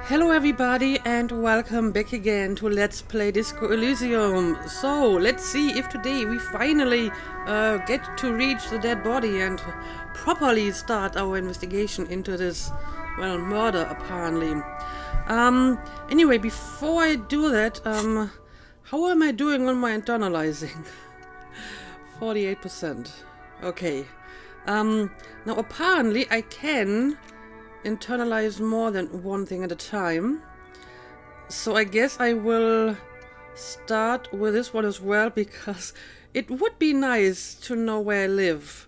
Hello everybody and welcome back again to Let's Play Disco Elysium. So, let's see if today we finally get to reach the dead body and properly start our investigation into this, well, murder apparently. Anyway, before I do that, how am I doing on my internalizing? 48%. Okay. Now apparently I can internalize more than one thing at a time. So I guess I will start with this one as well, because it would be nice to know where I live.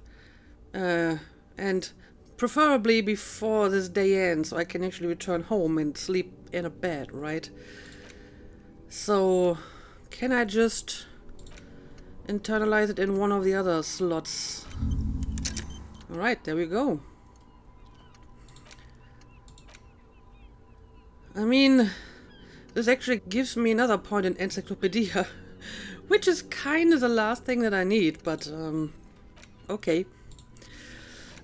And preferably before this day ends, so I can actually return home and sleep in a bed, right? So, can I just internalize it in one of the other slots? Alright, there we go. I mean, this actually gives me another point in encyclopedia, which is kind of the last thing that I need, but okay.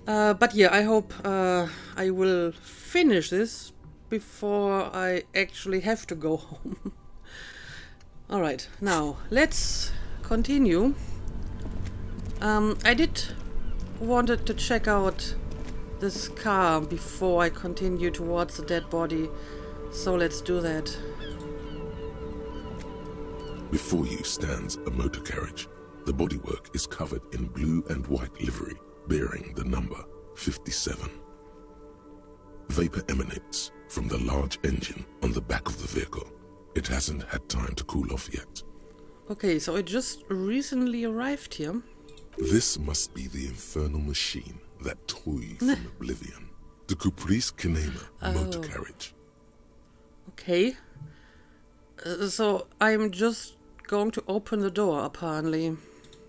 But yeah, I hope I will finish this before I actually have to go home. Alright, now let's continue. I did wanted to check out this car before I continue towards the dead body. So let's do that. Before you stands a motor carriage. The bodywork is covered in blue and white livery, bearing the number 57. Vapor emanates from the large engine on the back of the vehicle. It hasn't had time to cool off yet. Okay, so it just recently arrived here. This must be the infernal machine that tore you from oblivion. The Caprice Kinema motor carriage. Okay. So I'm just going to open the door, apparently.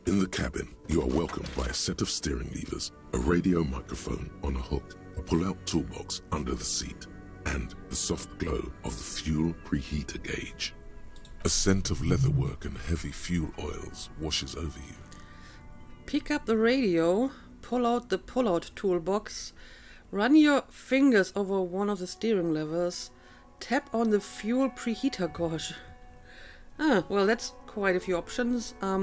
In the cabin, you are welcomed by a set of steering levers, a radio microphone on a hook, a pull-out toolbox under the seat, and the soft glow of the fuel preheater gauge. A scent of leatherwork and heavy fuel oils washes over you. Pick up the radio, pull out the pull-out toolbox, run your fingers over one of the steering levers, tap on the fuel preheater gauge. Well, that's quite a few options. I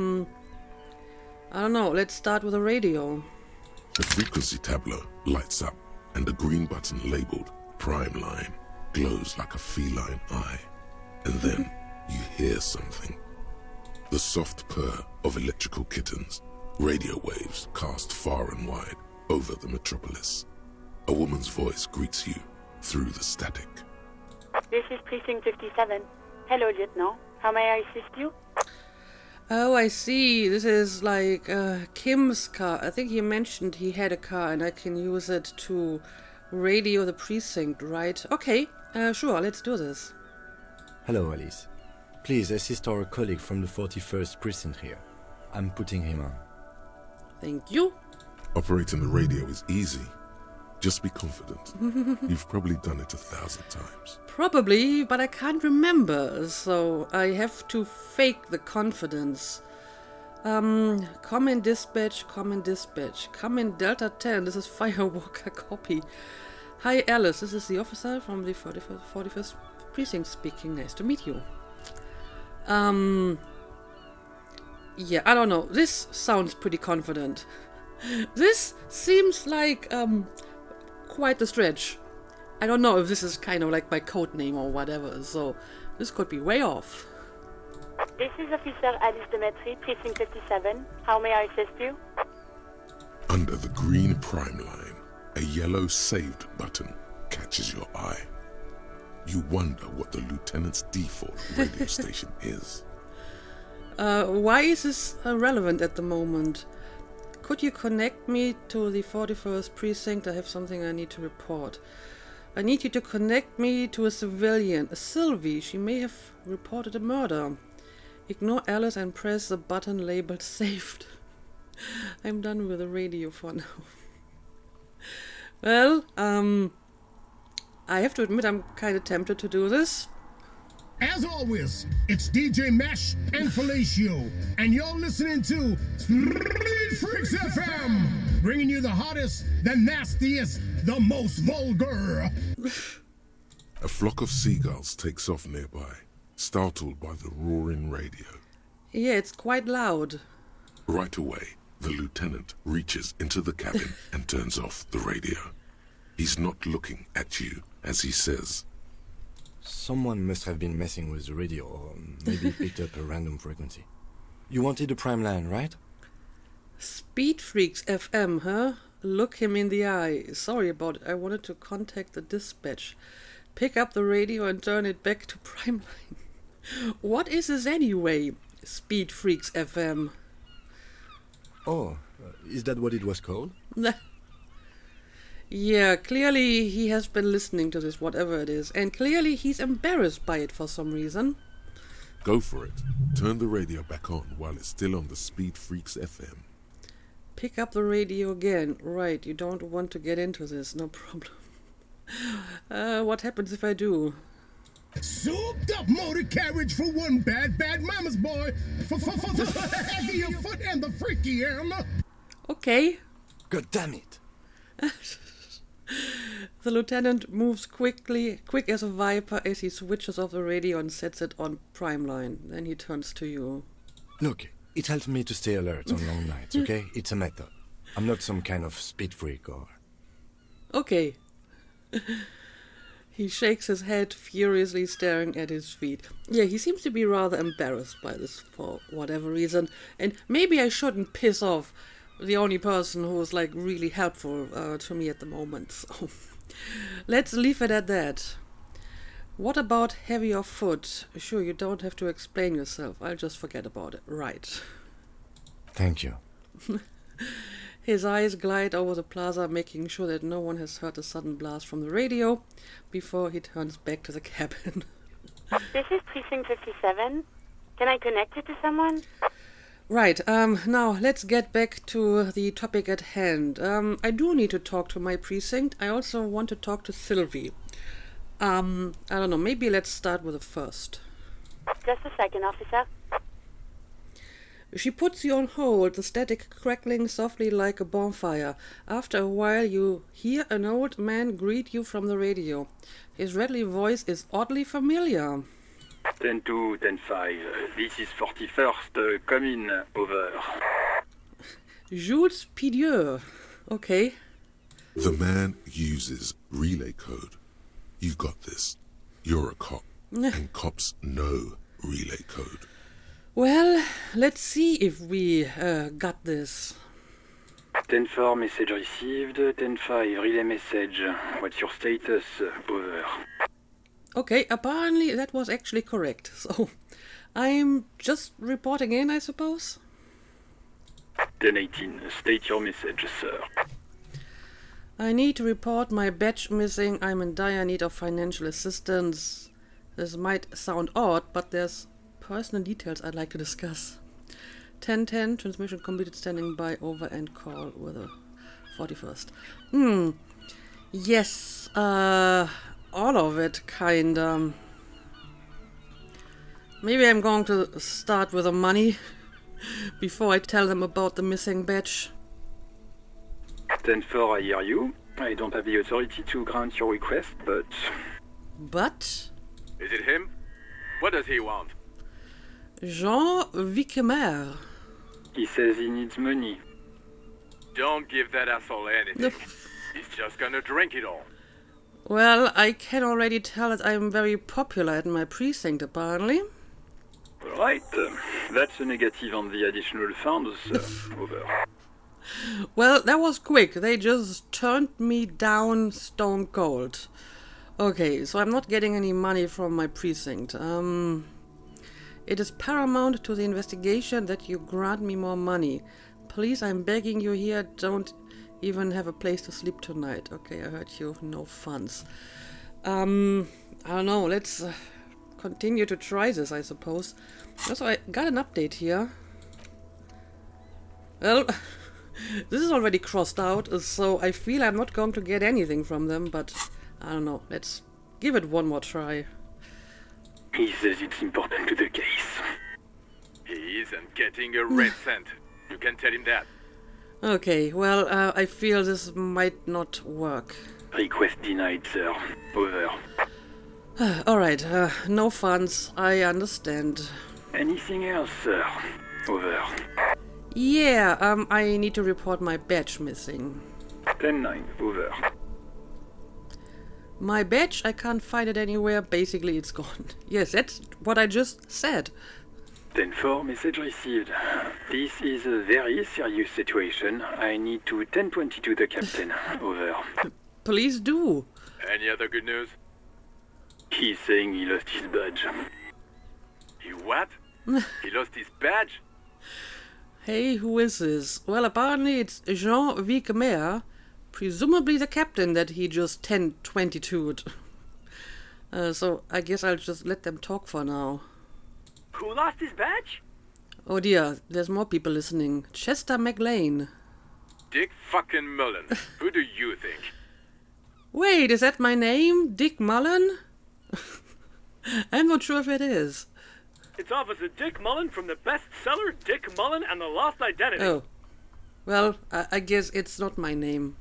don't know, let's start with the radio. The frequency tableau lights up, and the green button labeled Prime Line glows like a feline eye. And then you hear something. The soft purr of electrical kittens, radio waves cast far and wide over the metropolis. A woman's voice greets you through the static. This is precinct 57. Hello, Lieutenant. How may I assist you? Oh, I see. This is like Kim's car. I think he mentioned he had a car and I can use it to radio the precinct, right? Okay, sure, let's do this. Hello, Alice. Please assist our colleague from the 41st precinct here. I'm putting him on. Thank you. Operating the radio is easy. Just be confident. You've probably done it 1,000 times. Probably, but I can't remember, so I have to fake the confidence. Come in dispatch, come in dispatch. Come in Delta 10, this is Firewalker, copy. Hi Alice, this is the officer from the 41st precinct speaking. Nice to meet you. Yeah, I don't know. This sounds pretty confident. This seems like, quite a stretch. I don't know if this is kind of like my code name or whatever, so this could be way off. This is Officer Alice Demetri, precinct 57. How may I assist you? Under the green prime line, a yellow saved button catches your eye. You wonder what the lieutenant's default radio station is. Why is this relevant at the moment? Could you connect me to the 41st precinct? I have something I need to report. I need you to connect me to a civilian, a Sylvie. She may have reported a murder. Ignore Alice and press the button labeled saved. I'm done with the radio for now. Well, I have to admit I'm kind of tempted to do this. As always, it's DJ Mesh and Felicio, and you're listening to Street Freaks FM, bringing you the hottest, the nastiest, the most vulgar. A flock of seagulls takes off nearby, startled by the roaring radio. Yeah, it's quite loud. Right away, the lieutenant reaches into the cabin and turns off the radio. He's not looking at you as he says, Someone must have been messing with the radio, or maybe picked up a random frequency. You wanted a prime line, right? Speed Freaks FM, huh? Look him in the eye. Sorry about it. I wanted to contact the dispatch. Pick up the radio and turn it back to prime line. What is this anyway? Speed Freaks FM. Oh, is that what it was called? Yeah, clearly he has been listening to this, whatever it is, and clearly he's embarrassed by it for some reason. go for it. Turn the radio back on while it's still on the Speed Freaks FM. Pick up the radio again. Right, you don't want to get into this, no problem. What happens if I do? Souped up motor carriage for one bad mama's boy. For the heavier foot and the freaky armor. Okay. God damn it. The lieutenant moves quick as a viper as he switches off the radio and sets it on prime line. Then he turns to you. Look, it helps me to stay alert on long nights, okay? It's a method. I'm not some kind of speed freak or... Okay. He shakes his head, furiously staring at his feet. Yeah, he seems to be rather embarrassed by this for whatever reason. And maybe I shouldn't piss off the only person who is, like, really helpful to me at the moment. So let's leave it at that. What about heavy of foot? Sure, you don't have to explain yourself. I'll just forget about it. Right. Thank you. His eyes glide over the plaza, making sure that no one has heard the sudden blast from the radio before he turns back to the cabin. This is Precinct 57. Can I connect you to someone? Right, now let's get back to the topic at hand. I do need to talk to my precinct. I also want to talk to Sylvie. I don't know, maybe let's start with the first. Just a second, officer. She puts you on hold, the static crackling softly like a bonfire. After a while you hear an old man greet you from the radio. His rattly voice is oddly familiar. 10-2, 10-5. This is 41st, come in, over. Jules Pidieu. Okay. The man uses relay code. You got this. You're a cop. And cops know relay code. Well, let's see if we got this. 10-4, message received. 10-5, relay message. What's your status? Over. Okay, apparently that was actually correct. So, I'm just reporting in, I suppose? 10-18, state your message, sir. I need to report my badge missing. I'm in dire need of financial assistance. This might sound odd, but there's personal details I'd like to discuss. 10-10, transmission completed, standing by, over and call with the 41st. Yes, all of it, kinda. Maybe I'm going to start with the money before I tell them about the missing badge. 10-4, I hear you. I don't have the authority to grant your request, but... But? Is it him? What does he want? Jean Viquemer. He says he needs money. Don't give that asshole anything. He's just gonna drink it all. Well, I can already tell that I'm very popular at my precinct, apparently. Right, that's a negative on the additional funds, over. Well, that was quick. They just turned me down stone cold. Okay, so I'm not getting any money from my precinct. It is paramount to the investigation that you grant me more money. Please, I'm begging you here, don't even have a place to sleep tonight. Okay, I heard you have no funds. I don't know, let's continue to try this, I suppose. Also, I got an update here. Well, this is already crossed out, so I feel I'm not going to get anything from them, but I don't know, let's give it one more try. He says it's important to the case. He isn't getting a red cent. You can tell him that. Okay, well, I feel this might not work. Request denied, sir. Over. Alright, no funds, I understand. Anything else, sir? Over. Yeah, I need to report my badge missing. 10-9, over. My badge, I can't find it anywhere, basically it's gone. Yes, that's what I just said. 10-4, message received. This is a very serious situation. I need to 10-22 the captain. Over. Please do. Any other good news? He's saying he lost his badge. He what? He lost his badge? Hey, who is this? Well, apparently it's Jean Vicquemer, presumably the captain that he just 10-22'd. So I guess I'll just let them talk for now. Who lost his badge? Oh dear, there's more people listening. Chester McLean. Dick fucking Mullen. Who do you think? Wait, is that my name? Dick Mullen? I'm not sure if it is. It's Officer Dick Mullen from the bestseller Dick Mullen and the Lost Identity. Oh. Well, I guess it's not my name.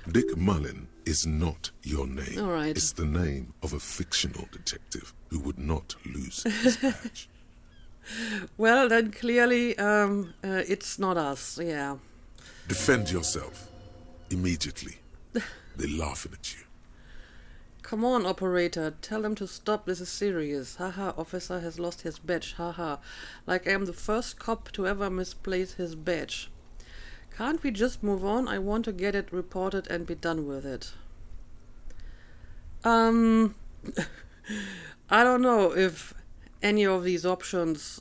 Dick Mullen is not your name. All right. It's the name of a fictional detective who would not lose his badge. Well, then clearly, it's not us, yeah. Defend yourself. Immediately. They're laughing at you. Come on, operator, tell them to stop, this is serious. Haha, officer has lost his badge, haha. Like I am the first cop to ever misplace his badge. Can't we just move on? I want to get it reported and be done with it. I don't know if any of these options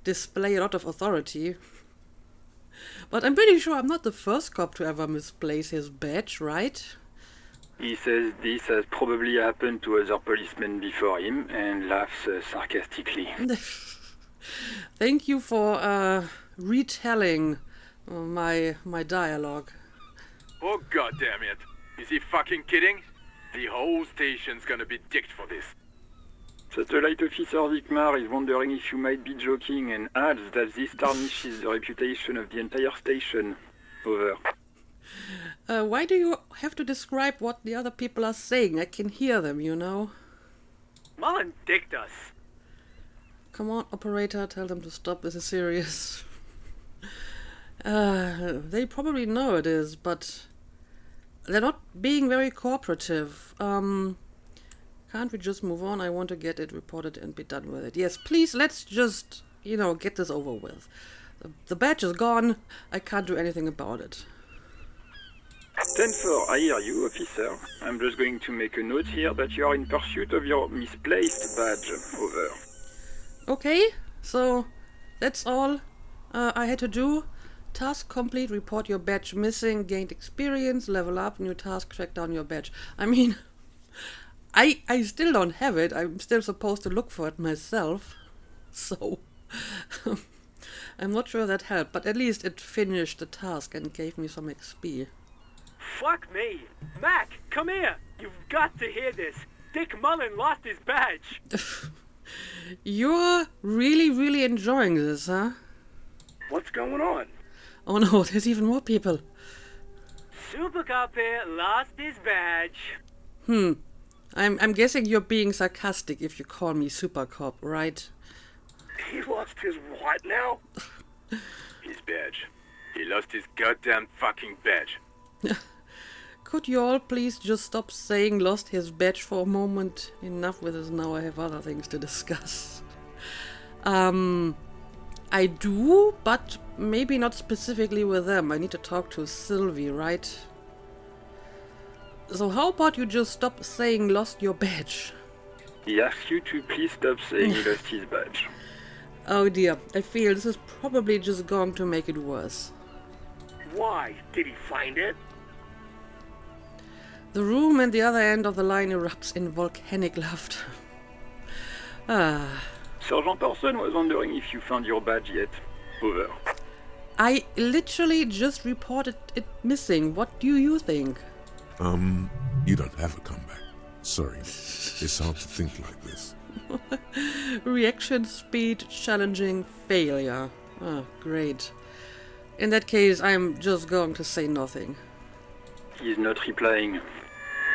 display a lot of authority. But I'm pretty sure I'm not the first cop to ever misplace his badge, right? He says this has probably happened to other policemen before him and laughs sarcastically. Thank you for retelling my dialogue. Oh goddamn it. Is he fucking kidding? The whole station's gonna be dicked for this. Satellite Officer Vicmar is wondering if you might be joking and adds that this tarnishes the reputation of the entire station. Over. Why do you have to describe what the other people are saying? I can hear them, you know. Mullen dicked us. Come on, operator, tell them to stop, this is serious. They probably know it is, but they're not being very cooperative. Can't we just move on? I want to get it reported and be done with it. Yes, please, let's just, get this over with. The badge is gone. I can't do anything about it. 10-4, I hear you, officer. I'm just going to make a note here that you are in pursuit of your misplaced badge. Over. Okay, so that's all I had to do. Task complete, report your badge missing, gained experience, level up, new task, track down your badge. I mean, I still don't have it. I'm still supposed to look for it myself. So, I'm not sure that helped, but at least it finished the task and gave me some XP. Fuck me. Mac, come here. You've got to hear this. Dick Mullen lost his badge. You're really, really enjoying this, huh? What's going on? Oh no, there's even more people. Super Cop here lost his badge. I'm guessing you're being sarcastic if you call me Super Cop, right? He lost his what now? His badge. He lost his goddamn fucking badge. Could you all please just stop saying lost his badge for a moment? Enough with this now, I have other things to discuss. I do, but maybe not specifically with them. I need to talk to Sylvie, right? So how about you just stop saying lost your badge? He asks you to please stop saying he lost his badge. Oh dear, I feel this is probably just going to make it worse. Why? Did he find it? The room at the other end of the line erupts in volcanic laughter. Sergeant Orson was wondering if you found your badge yet. Over. I literally just reported it missing. What do you think? You don't have a comeback. Sorry. It's hard to think like this. Reaction speed challenging failure. Oh, great. In that case, I'm just going to say nothing. He's not replying.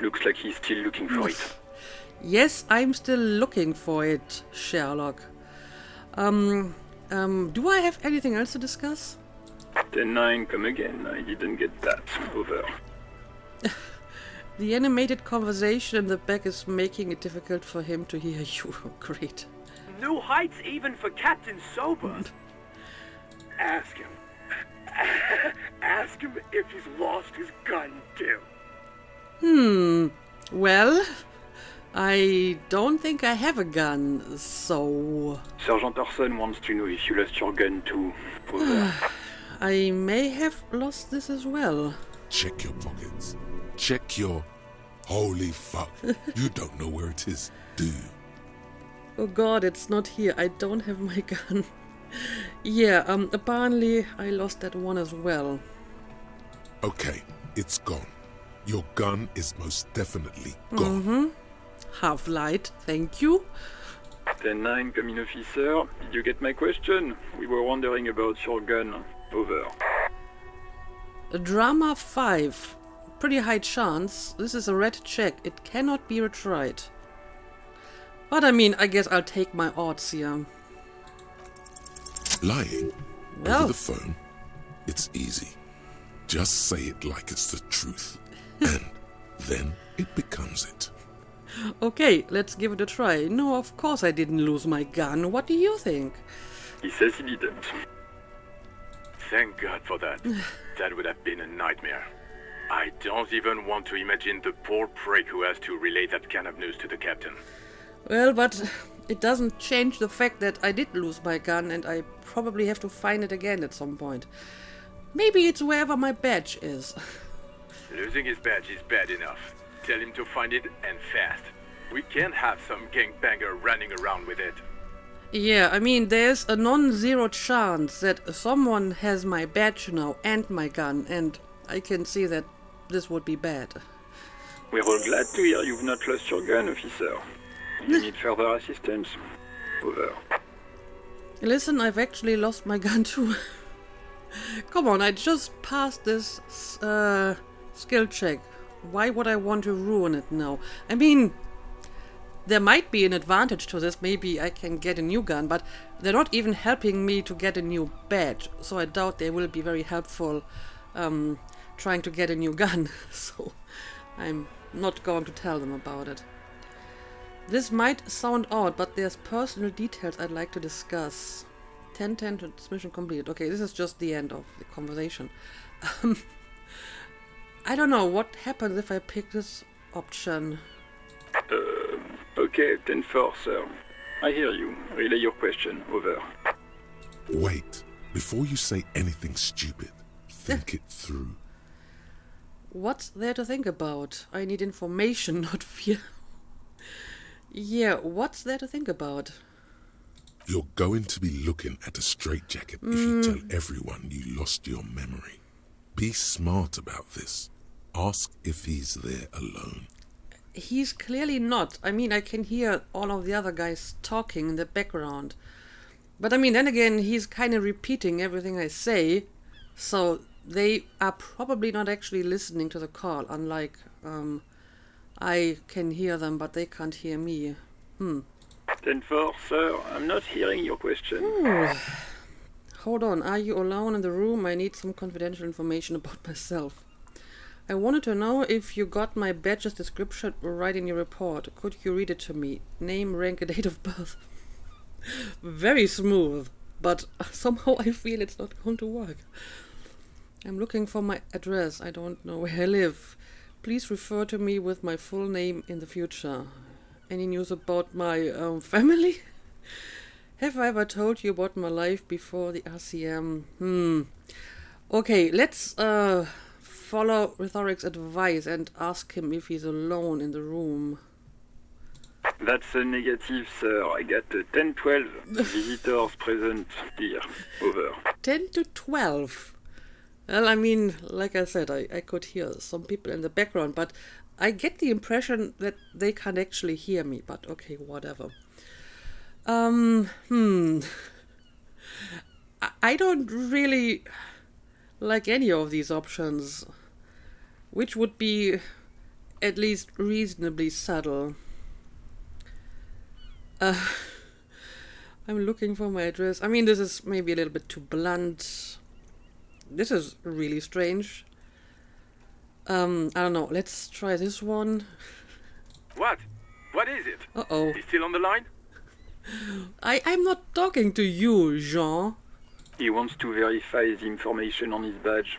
Looks like he's still looking for it. Yes, I'm still looking for it, Sherlock. Do I have anything else to discuss? 10-9, come again. I didn't get that. Over. The animated conversation in the back is making it difficult for him to hear you. Great. New heights even for Captain Sober. Ask him. Ask him if he's lost his gun, too. Well, I don't think I have a gun, so... Sergeant Orson wants to know if you lost your gun too. Over. I may have lost this as well. Check your pockets. Check your... Holy fuck. You don't know where it is, do you? Oh god, it's not here. I don't have my gun. Yeah, apparently I lost that one as well. Okay, it's gone. Your gun is most definitely gone. Half-light, thank you. 10-9, come in, officer. Did you get my question? We were wondering about your gun. Over. Drama 5. Pretty high chance. This is a red check. It cannot be retried. But I mean, I guess I'll take my odds here. Lying No. over the phone, it's easy. Just say it like it's the truth. And then it becomes it. Okay, let's give it a try. No, of course I didn't lose my gun. What do you think? He says he didn't. Thank God for that. That would have been a nightmare. I don't even want to imagine the poor prick who has to relay that kind of news to the captain. Well, but it doesn't change the fact that I did lose my gun and I probably have to find it again at some point. Maybe it's wherever my badge is. Losing his badge is bad enough. Tell him to find it, and fast. We can't have some gangbanger running around with it. Yeah, I mean, there's a non-zero chance that someone has my badge now and my gun, and I can see that this would be bad. We're all glad to hear you've not lost your gun, officer. You need further assistance? Over. Listen, I've actually lost my gun too. Come on, I just passed this skill check. Why would I want to ruin it now? I mean, there might be an advantage to this. Maybe I can get a new gun, but they're not even helping me to get a new badge. So I doubt they will be very helpful trying to get a new gun. So I'm not going to tell them about it. This might sound odd, but there's personal details I'd like to discuss. 10-10 to mission completed. Okay, this is just the end of the conversation. I don't know what happens if I pick this option. Okay, 10-4, sir. I hear you. Relay your question. Over. Wait. Before you say anything stupid, think it through. What's there to think about? I need information, not fear. Yeah, what's there to think about? You're going to be looking at a straitjacket if you tell everyone you lost your memory. Be smart about this. Ask if he's there alone. He's clearly not. I mean, I can hear all of the other guys talking in the background. But I mean, then again, he's kind of repeating everything I say. So they are probably not actually listening to the call, unlike I can hear them, but they can't hear me. 10-4, sir. I'm not hearing your question. Hold on, are you alone in the room? I need some confidential information about myself. I wanted to know if you got my badge's description right in your report. Could you read it to me? Name, rank, and date of birth. Very smooth, but somehow I feel it's not going to work. I'm looking for my address. I don't know where I live. Please refer to me with my full name in the future. Any news about my family? Have I ever told you about my life before the RCM? Okay, let's follow Rhetoric's advice and ask him if he's alone in the room. That's a negative, sir. I got 10-12 visitors present here. Over. 10 to 12. Well, I mean, like I said, I could hear some people in the background, but I get the impression that they can't actually hear me, but okay, whatever. I don't really like any of these options, which would be at least reasonably subtle. I'm looking for my address. I mean, this is maybe a little bit too blunt. This is really strange. I don't know. Let's try this one. What? What is it? Uh-oh. He's still on the line? I'm not talking to you, Jean. He wants to verify the information on his badge.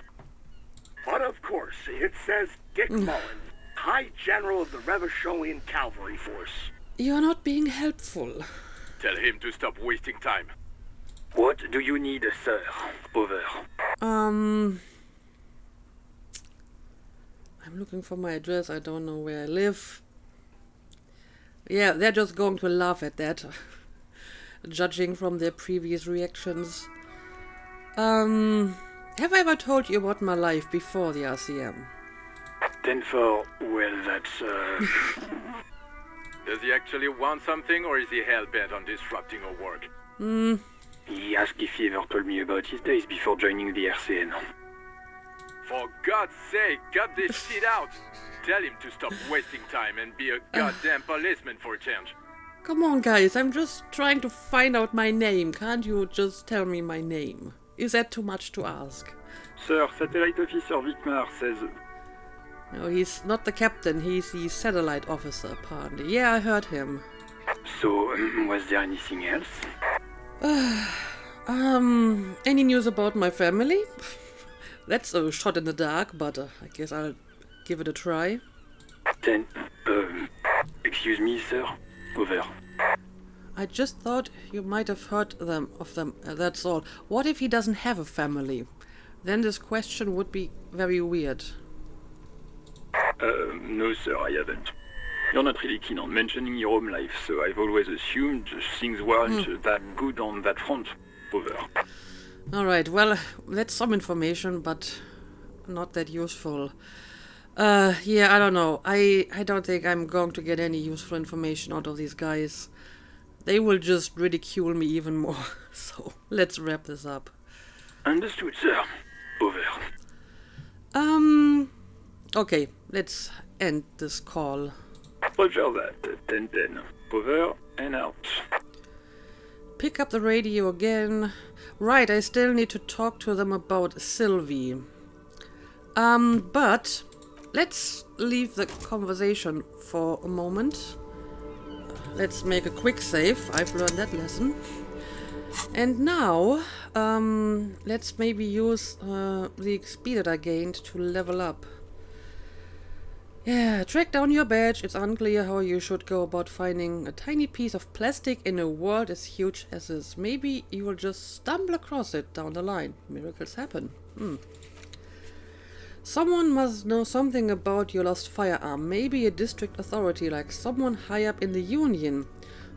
But of course, it says Dick Mullins, High General of the Revacholian Cavalry Force. You're not being helpful. Tell him to stop wasting time. What do you need, sir? Over. I'm looking for my address. I don't know where I live. Yeah, they're just going to laugh at that, judging from their previous reactions. Have I ever told you about my life before the RCM? 10-4, well, that's, Does he actually want something, or is he hell-bent on disrupting our work? He asked if he ever told me about his days before joining the RCN. For God's sake, cut this shit out! Tell him to stop wasting time and be a goddamn policeman for a change. Come on, guys, I'm just trying to find out my name. Can't you just tell me my name? Is that too much to ask? Sir, Satellite Officer Vicmar says... No, he's not the captain, he's the satellite officer, apparently. Yeah, I heard him. So, was there anything else? Any news about my family? That's a shot in the dark, but I guess I'll give it a try. Then, excuse me, sir. Over. I just thought you might have heard of them, that's all. What if he doesn't have a family? Then this question would be very weird. No, sir, I haven't. You're not really keen on mentioning your home life, so I've always assumed things weren't that good on that front. Over. Alright, well, that's some information, but not that useful. Yeah, I don't know. I don't think I'm going to get any useful information out of these guys. They will just ridicule me even more. So, let's wrap this up. Understood, sir. Over. Okay, let's end this call. Roger that. 10-10. Over and out. Pick up the radio again. Right, I still need to talk to them about Sylvie. But let's leave the conversation for a moment. Let's make a quick save. I've learned that lesson. And now, let's maybe use the XP that I gained to level up. Yeah, track down your badge. It's unclear how you should go about finding a tiny piece of plastic in a world as huge as this. Maybe you will just stumble across it down the line. Miracles happen. Someone must know something about your lost firearm. Maybe a district authority, like someone high up in the Union.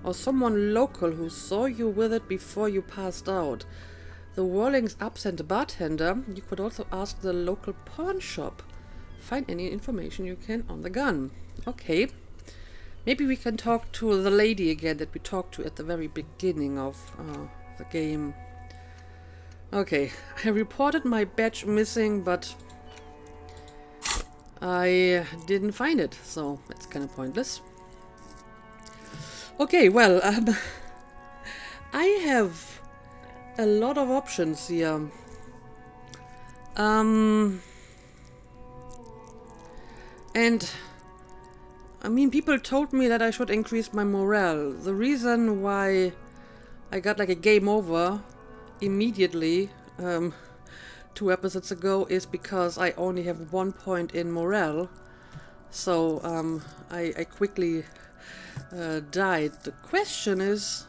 Or someone local who saw you with it before you passed out. The Whirling's absent bartender. You could also ask the local pawn shop. Find any information you can on the gun. Okay. Maybe we can talk to the lady again that we talked to at the very beginning of the game. Okay. I reported my badge missing, but I didn't find it, so that's kind of pointless. Okay, well, I have a lot of options here. And, I mean, people told me that I should increase my morale. The reason why I got like a game over immediately 2 episodes ago is because I only have 1 point in morale. So, I quickly died. The question is,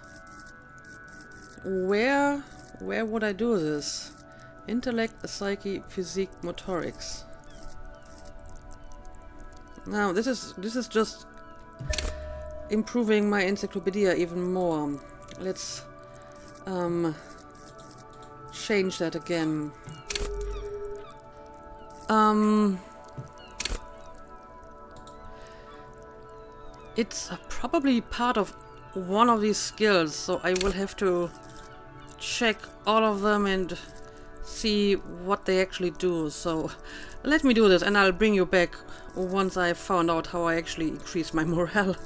where would I do this? Intellect, psyche, physique, motorics. Now, this is just improving my encyclopedia even more. Let's change that again. It's probably part of one of these skills, so I will have to check all of them and see what they actually do. So let me do this and I'll bring you back once I found out how I actually increase my morale.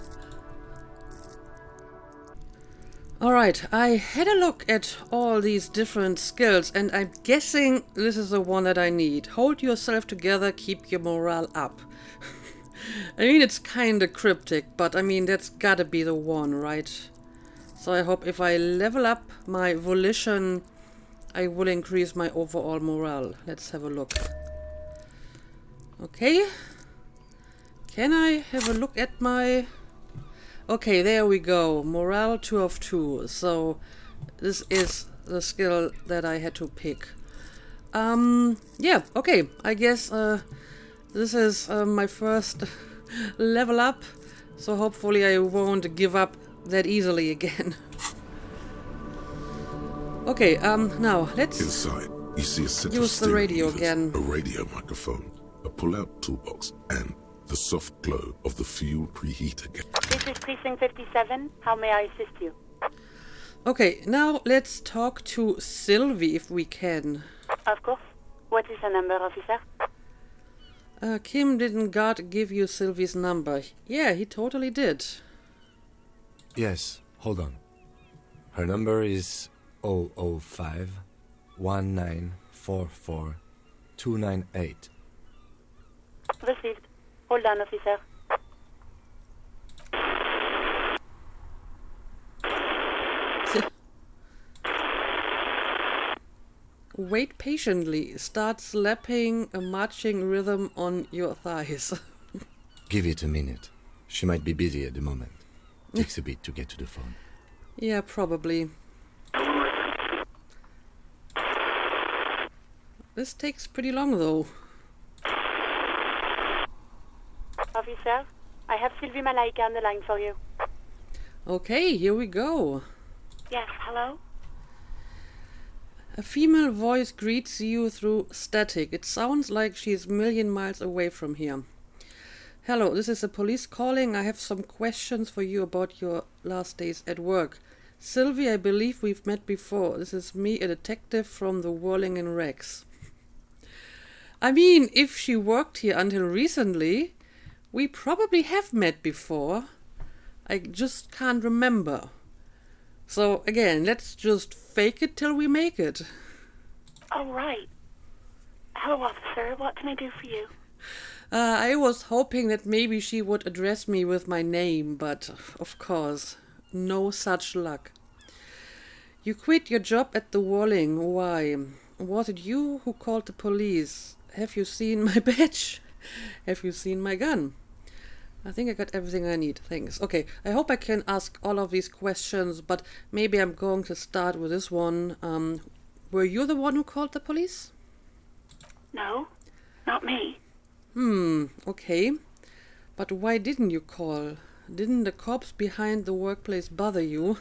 Alright, I had a look at all these different skills and I'm guessing this is the one that I need. Hold yourself together, keep your morale up. I mean, it's kinda cryptic, but I mean, that's gotta be the one, right? So I hope if I level up my volition, I will increase my overall morale. Let's have a look. Okay. Can I have a look at my... Okay, there we go. Morale 2 of 2. So this is the skill that I had to pick. Yeah, okay. I guess this is my first level up. So hopefully I won't give up that easily again. Okay, now let's Inside, you see a set of use the radio levers, again. a radio microphone, a pull-out toolbox, and the soft glow of the fuel preheater. This is precinct 57. How may I assist you? Okay, now let's talk to Sylvie if we can. Of course. What is the number, officer? Kim, didn't God give you Sylvie's number? Yeah, he totally did. Yes, hold on. Her number is 005 1944 298. Received. Hold on, officer. Wait patiently. Start slapping a marching rhythm on your thighs. Give it a minute. She might be busy at the moment. Takes a bit to get to the phone. Yeah, probably. This takes pretty long though. Officer, I have Sylvie Malaika on the line for you. Okay, here we go. Yes, hello? A female voice greets you through static. It sounds like she's a million miles away from here. Hello, this is the police calling. I have some questions for you about your last days at work. Sylvie, I believe we've met before. This is me, a detective from the Whirling in Rex. I mean, if she worked here until recently, we probably have met before. I just can't remember. So, again, let's just fake it till we make it. Oh, right. Hello, officer. What can I do for you? I was hoping that maybe she would address me with my name, but of course, no such luck. You quit your job at the Whirling. Why? Was it you who called the police? Have you seen my badge? Have you seen my gun? I think I got everything I need, thanks. Okay, I hope I can ask all of these questions, but maybe I'm going to start with this one. Were you the one who called the police? No, not me. Okay. But why didn't you call? Didn't the cops behind the workplace bother you?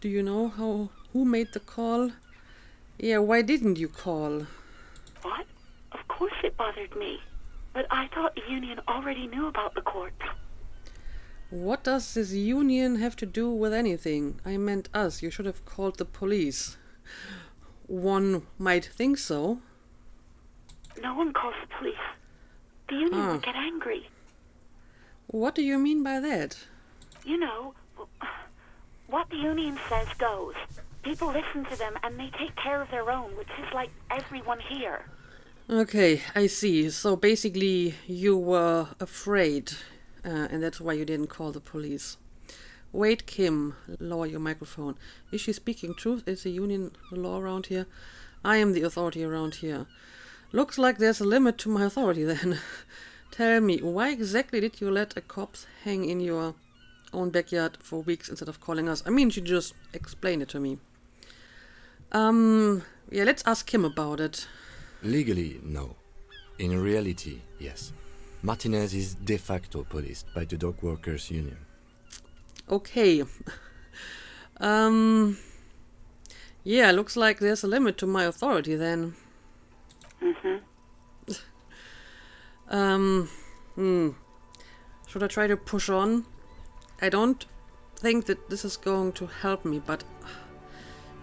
Do you know who made the call? Yeah, why didn't you call? What? Of course it bothered me. But I thought the union already knew about the court. What does this union have to do with anything? I meant us. You should have called the police. One might think so. No one calls the police. The union would get angry. What do you mean by that? You know, what the union says goes. People listen to them and they take care of their own, which is like everyone here. Okay, I see. So basically you were afraid, and that's why you didn't call the police. Wait, Kim, lower your microphone. Is she speaking truth? Is the union the law around here? I am the authority around here. Looks like there's a limit to my authority then. Tell me, why exactly did you let a corpse hang in your own backyard for weeks instead of calling us? I mean, she just explained it to me. Yeah, let's ask Kim about it. Legally, no. In reality, yes. Martinez is de facto policed by the dock workers union. Okay. Yeah, looks like there's a limit to my authority then. Should I try to push on? I don't think that this is going to help me, but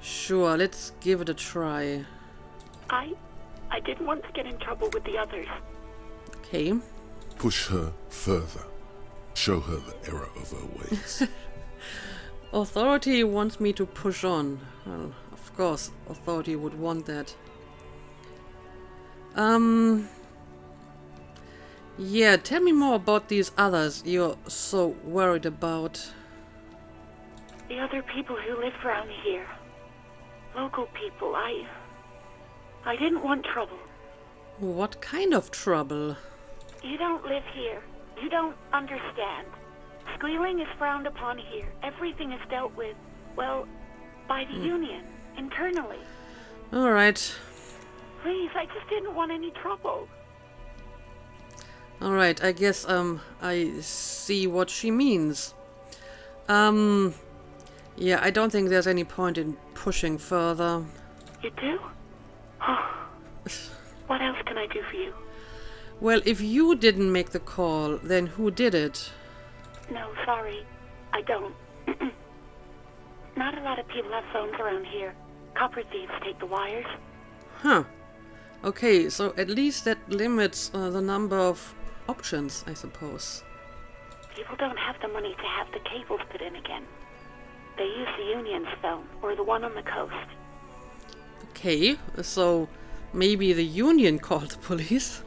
sure, let's give it a try. I didn't want to get in trouble with the others. Okay. Push her further. Show her the error of her ways. Authority wants me to push on. Well, of course, authority would want that. Yeah, tell me more about these others you're so worried about. The other people who live around here. Local people. I didn't want trouble. What kind of trouble? You don't live here. You don't understand. Squealing is frowned upon here. Everything is dealt with, well, by the union, internally. Alright. Please, I just didn't want any trouble. Alright, I guess, I see what she means. Yeah, I don't think there's any point in pushing further. You do? Oh. What else can I do for you? Well, if you didn't make the call, then who did it? No, sorry. I don't. Not a lot of people have phones around here. Copper thieves take the wires. Huh. Okay, so at least that limits the number of options, I suppose. People don't have the money to have the cables put in again. They use the union's phone, or the one on the coast. Okay, so maybe the union called the police.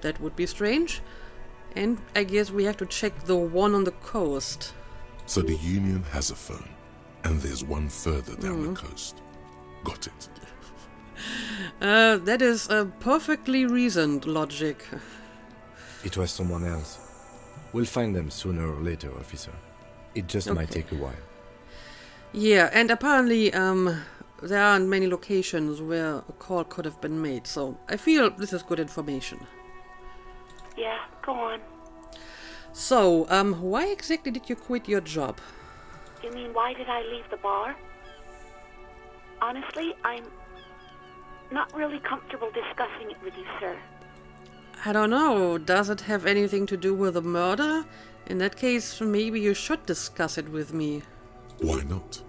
That would be strange. And I guess we have to check the one on the coast. So the union has a phone, and there's one further down the coast. Got it. That is a perfectly reasoned logic. It was someone else. We'll find them sooner or later, officer. It just might take a while. Yeah, and apparently there aren't many locations where a call could have been made, so I feel this is good information. Yeah, go on. So, why exactly did you quit your job? You mean, why did I leave the bar? Honestly, I'm not really comfortable discussing it with you, sir. I don't know. Does it have anything to do with a murder? In that case, maybe you should discuss it with me. Why not?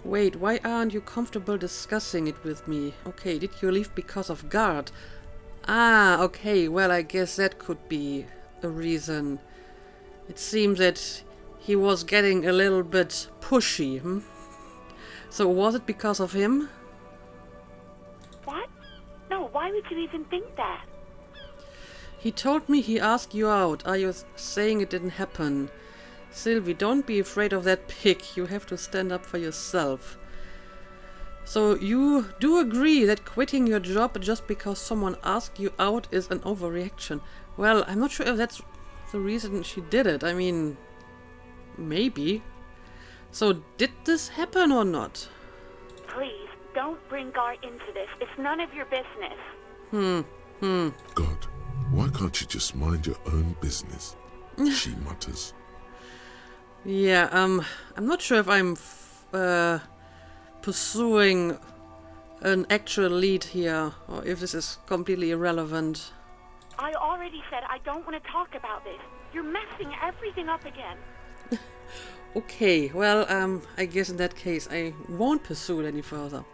Wait, why aren't you comfortable discussing it with me? Okay, did you leave because of guard? Ah, okay, well, I guess that could be a reason. It seems that he was getting a little bit pushy, So was it because of him? What? No, why would you even think that? He told me he asked you out. Are you saying it didn't happen? Sylvie, don't be afraid of that pig. You have to stand up for yourself. So you do agree that quitting your job just because someone asked you out is an overreaction. Well, I'm not sure if that's the reason she did it. I mean, maybe. So did this happen or not? Please, don't bring Gar into this. It's none of your business. God, why can't you just mind your own business? She mutters. Yeah, I'm not sure if I'm pursuing an actual lead here, or if this is completely irrelevant. I already said I don't want to talk about this. You're messing everything up again. Okay, well, I guess in that case I won't pursue it any further.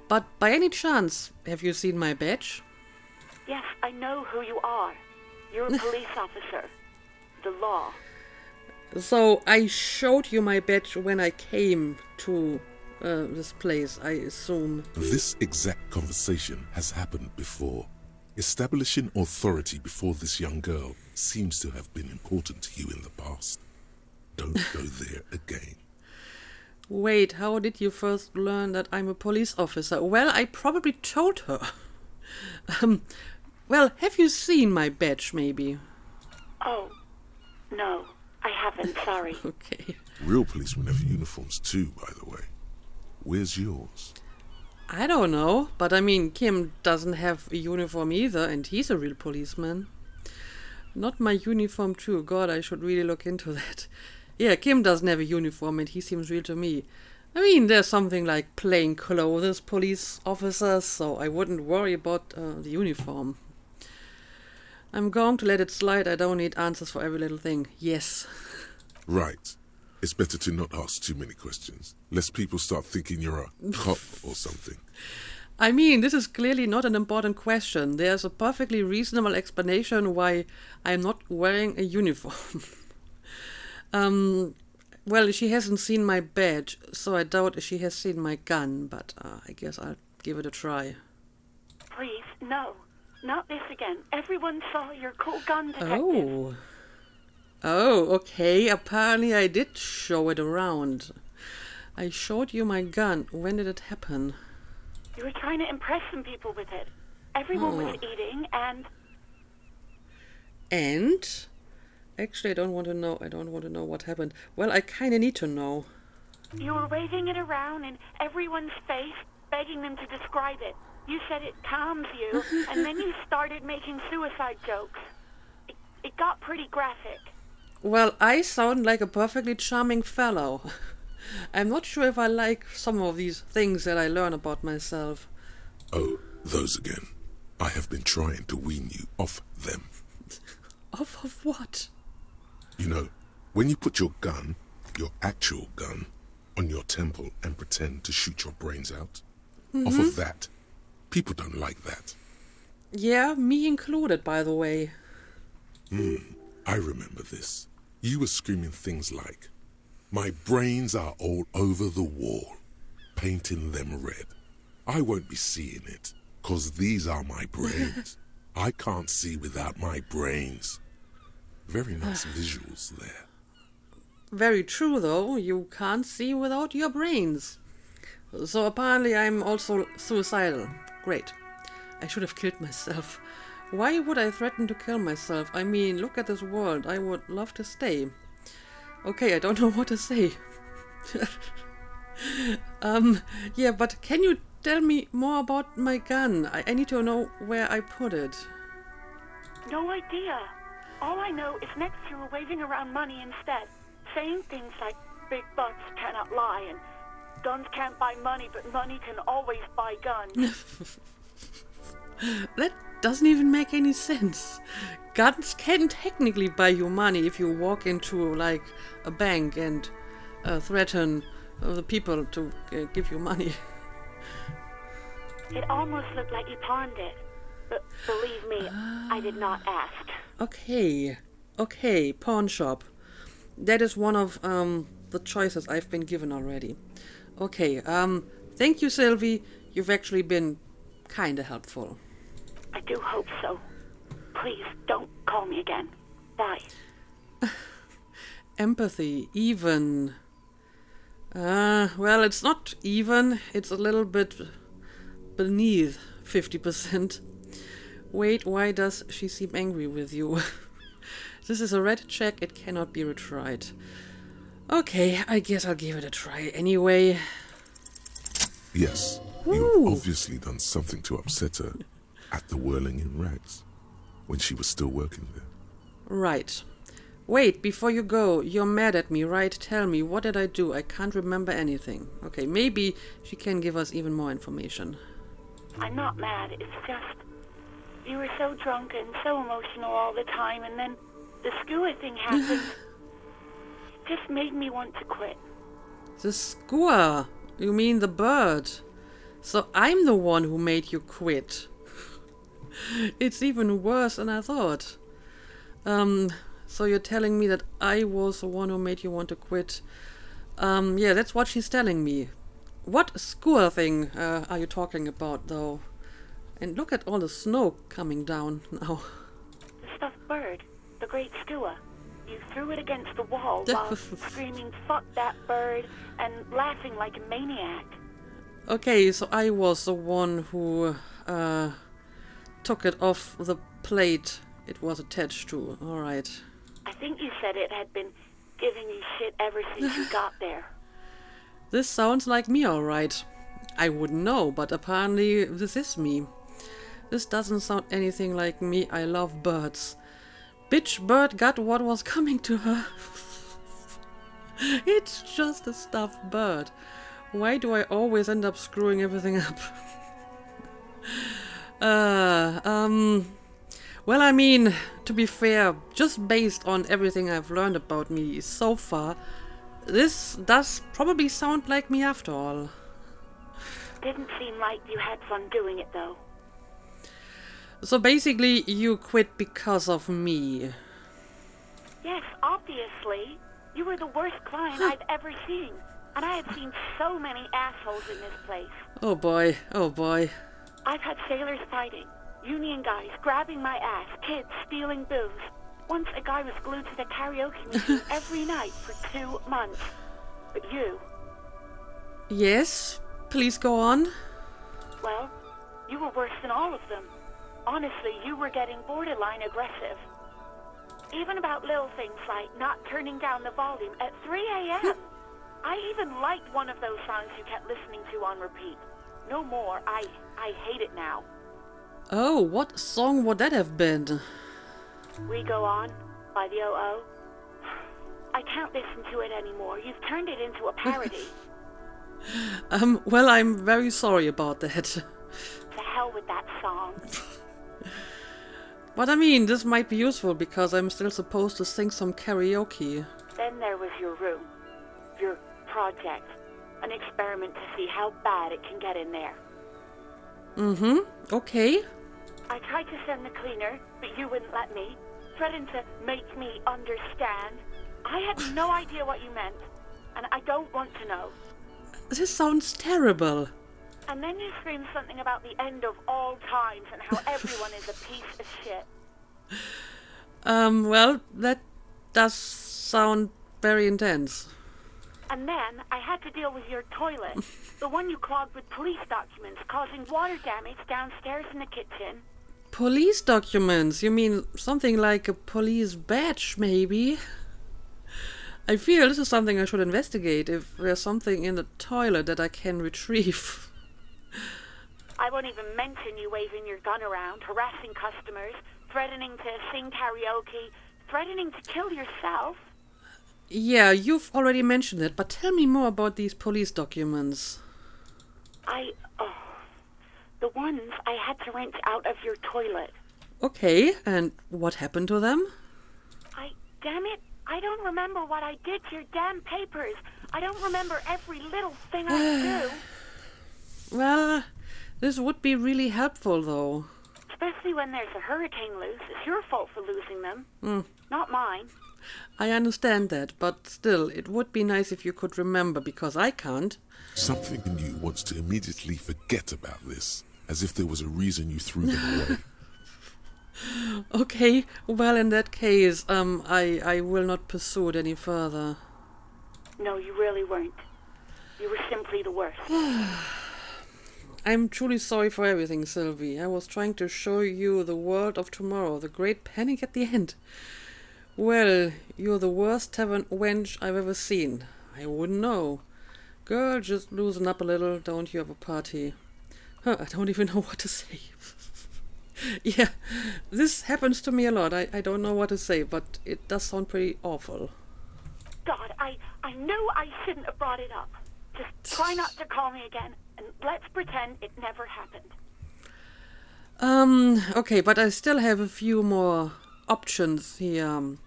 But by any chance, have you seen my badge? Yes, I know who you are. You're a police officer. The law. So I showed you my badge when I came to this place, I assume. This exact conversation has happened before. Establishing authority before this young girl seems to have been important to you in the past. Don't go there again. Wait, how did you first learn that I'm a police officer? Well, I probably told her. Well, have you seen my badge, maybe? Oh, no, I haven't, sorry. Okay. Real policemen have uniforms too, by the way. Where's yours? I don't know, but I mean, Kim doesn't have a uniform either, and he's a real policeman. Not my uniform too. God, I should really look into that. Yeah, Kim doesn't have a uniform, and he seems real to me. I mean, there's something like plain clothes police officers, so I wouldn't worry about the uniform. I'm going to let it slide. I don't need answers for every little thing. Yes. Right. It's better to not ask too many questions, lest people start thinking you're a cop or something. I mean, this is clearly not an important question. There's a perfectly reasonable explanation why I'm not wearing a uniform. Well, she hasn't seen my badge, so I doubt she has seen my gun, but I guess I'll give it a try. Please, no. Not this again. Everyone saw your cool gun, detective. Oh. Oh, okay. Apparently I did show it around. I showed you my gun. When did it happen? You were trying to impress some people with it. Everyone was eating, and... And? Actually, I don't want to know. I don't want to know what happened. Well, I kind of need to know. You were waving it around in everyone's face, begging them to describe it. You said it calms you, and then you started making suicide jokes. It got pretty graphic. Well, I sound like a perfectly charming fellow. I'm not sure if I like some of these things that I learn about myself. Oh, those again. I have been trying to wean you off them. Off of what? You know, when you put your gun, your actual gun, on your temple and pretend to shoot your brains out, off of that, people don't like that. Yeah, me included, by the way. I remember this. You were screaming things like, "My brains are all over the wall, painting them red. I won't be seeing it, 'cause these are my brains. I can't see without my brains." Very nice visuals there. Very true, though. You can't see without your brains. So apparently I'm also suicidal. Great. I should have killed myself. Why would I threaten to kill myself? I mean, look at this world. I would love to stay. Okay, I don't know what to say. Yeah, but can you tell me more about my gun? I need to know where I put it. No idea. All I know is next you were waving around money instead, saying things like big bucks cannot lie and guns can't buy money, but money can always buy guns. That doesn't even make any sense. Guns can technically buy you money if you walk into, like, a bank and threaten the people to give you money. It almost looked like you pawned it. But believe me, I did not ask. Okay, pawn shop. That is one of the choices I've been given already. Okay, thank you, Sylvie. You've actually been kinda helpful. I do hope so. Please, don't call me again. Bye. Empathy, even. Well, it's not even. It's a little bit beneath 50%. Wait, why does she seem angry with you? This is a red check. It cannot be retried. Okay, I guess I'll give it a try anyway. Yes, Woo. you've obviously done something to upset her at the Whirling in Rags, when she was still working there. Right. Wait, before you go, you're mad at me, right? Tell me, what did I do? I can't remember anything. Okay, maybe she can give us even more information. I'm not mad, it's just... You were so drunk and so emotional all the time, and then the skua thing happened. It just made me want to quit. The skua? You mean the bird? So I'm the one who made you quit. It's even worse than I thought. So you're telling me that I was the one who made you want to quit. Yeah, that's what she's telling me. What skua thing are you talking about, though? And look at all the snow coming down now. The stuffed bird, the great skua. You threw it against the wall while screaming, "Fuck that bird," and laughing like a maniac. Okay, so I was the one who took it off the plate it was attached to. Alright. I think you said it had been giving you shit ever since you got there. This sounds like me, alright. I wouldn't know, but apparently this is me. This doesn't sound anything like me. I love birds. Bitch bird got what was coming to her. It's just a stuffed bird. Why do I always end up screwing everything up? Well, I mean, to be fair, just based on everything I've learned about me so far, this does probably sound like me after all. Didn't seem like you had fun doing it, though. So basically, you quit because of me. Yes, obviously. You were the worst client I've ever seen. And I have seen so many assholes in this place. Oh boy, oh boy. I've had sailors fighting, union guys grabbing my ass, kids stealing booze. Once a guy was glued to the karaoke machine every night for 2 months. But you... Yes, please go on. Well, you were worse than all of them. Honestly, you were getting borderline aggressive. Even about little things like not turning down the volume at 3 a.m. I even liked one of those songs you kept listening to on repeat. No more. I hate it now. Oh, what song would that have been? We Go On by the O.O. I can't listen to it anymore. You've turned it into a parody. Well, I'm very sorry about that. To hell with that song. But I mean, this might be useful because I'm still supposed to sing some karaoke. Then there was your room. Your project. An experiment to see how bad it can get in there. Mm-hmm. Okay. I tried to send the cleaner, but you wouldn't let me. Threatened to make me understand. I had no idea what you meant, and I don't want to know. This sounds terrible. And then you screamed something about the end of all times and how everyone is a piece of shit. Well, that does sound very intense. And then I had to deal with your toilet. The one you clogged with police documents, causing water damage downstairs in the kitchen. Police documents? You mean something like a police badge, maybe? I feel this is something I should investigate, if there's something in the toilet that I can retrieve. I won't even mention you waving your gun around, harassing customers, threatening to sing karaoke, threatening to kill yourself. Yeah, you've already mentioned it, but tell me more about these police documents. The ones I had to wrench out of your toilet. Okay, and what happened to them? Damn it, I don't remember what I did to your damn papers. I don't remember every little thing I do. Well, this would be really helpful, though. Especially when there's a hurricane loose. It's your fault for losing them. Not mine. I understand that, but still, it would be nice if you could remember, because I can't. Something in you wants to immediately forget about this, as if there was a reason you threw them away. Okay, well, in that case, I will not pursue it any further. No, you really weren't. You were simply the worst. I'm truly sorry for everything, Sylvie. I was trying to show you the world of tomorrow, the great panic at the end. Well, you're the worst tavern wench I've ever seen. I wouldn't know. Girl, just loosen up a little, don't you have a party? I don't even know what to say. Yeah, this happens to me a lot. I don't know what to say, but it does sound pretty awful. God, I knew I shouldn't have brought it up. Just try not to call me again, and let's pretend it never happened. Okay, but I still have a few more options here.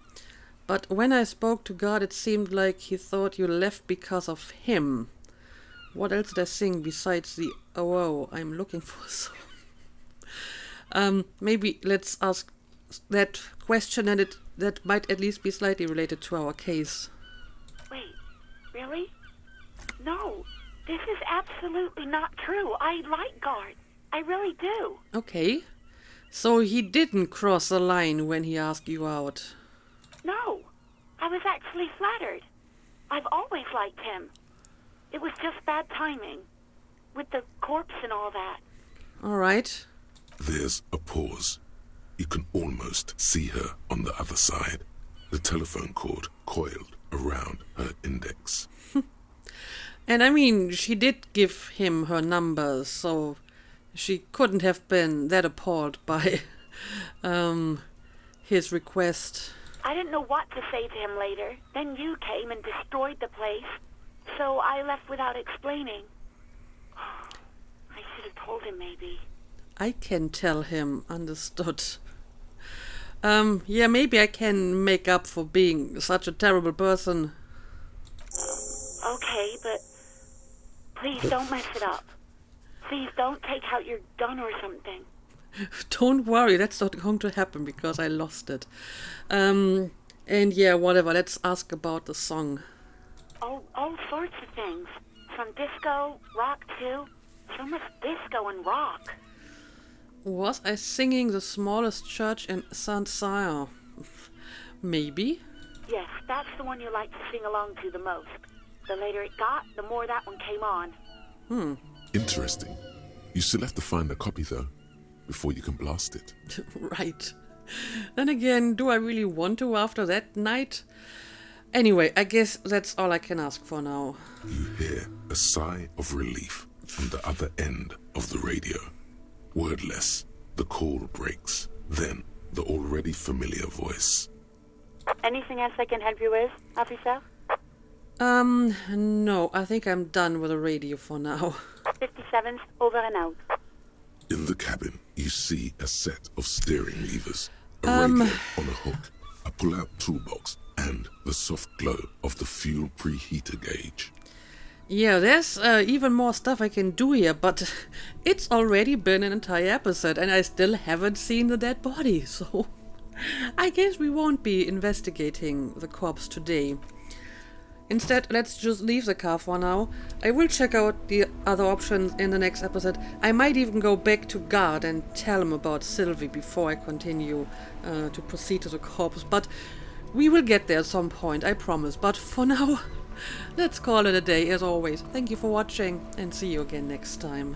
But when I spoke to God, it seemed like he thought you left because of him. What else did I sing besides the oh, I'm looking for a song? Maybe let's ask that question, and that might at least be slightly related to our case. Wait, really? No, this is absolutely not true. I like Guard. I really do. Okay. So he didn't cross a line when he asked you out? No, I was actually flattered. I've always liked him. It was just bad timing, with the corpse and all that. All right. There's a pause. You can almost see her on the other side. The telephone cord coiled around her index. And I mean, she did give him her number, so she couldn't have been that appalled by his request. I didn't know what to say to him later. Then you came and destroyed the place. So I left without explaining. I should have told him, maybe. I can tell him, understood. Yeah, maybe I can make up for being such a terrible person. Okay, but please don't mess it up. Please don't take out your gun or something. Don't worry, that's not going to happen because I lost it. And yeah, whatever, let's ask about the song. Oh, all sorts of things. From disco, rock too. So much disco and rock. Was I singing The Smallest Church in Saint-Cyr? Maybe? Yes, that's the one you like to sing along to the most. The later it got, the more that one came on. Interesting. You still have to find a copy, though, before you can blast it. Right. Then again, do I really want to after that night? Anyway, I guess that's all I can ask for now. You hear a sigh of relief from the other end of the radio. Wordless, the call breaks. Then, the already familiar voice. Anything else I can help you with, officer? No, I think I'm done with the radio for now. 57's over and out. In the cabin, you see a set of steering levers, a radio on a hook, a pull-out toolbox, and the soft glow of the fuel preheater gauge. Yeah, there's even more stuff I can do here, but it's already been an entire episode and I still haven't seen the dead body, so I guess we won't be investigating the corpse today. Instead, let's just leave the car for now. I will check out the other options in the next episode. I might even go back to Guard and tell him about Sylvie before I continue to proceed to the corpse, but we will get there at some point, I promise. But for now, let's call it a day as always. Thank you for watching and see you again next time.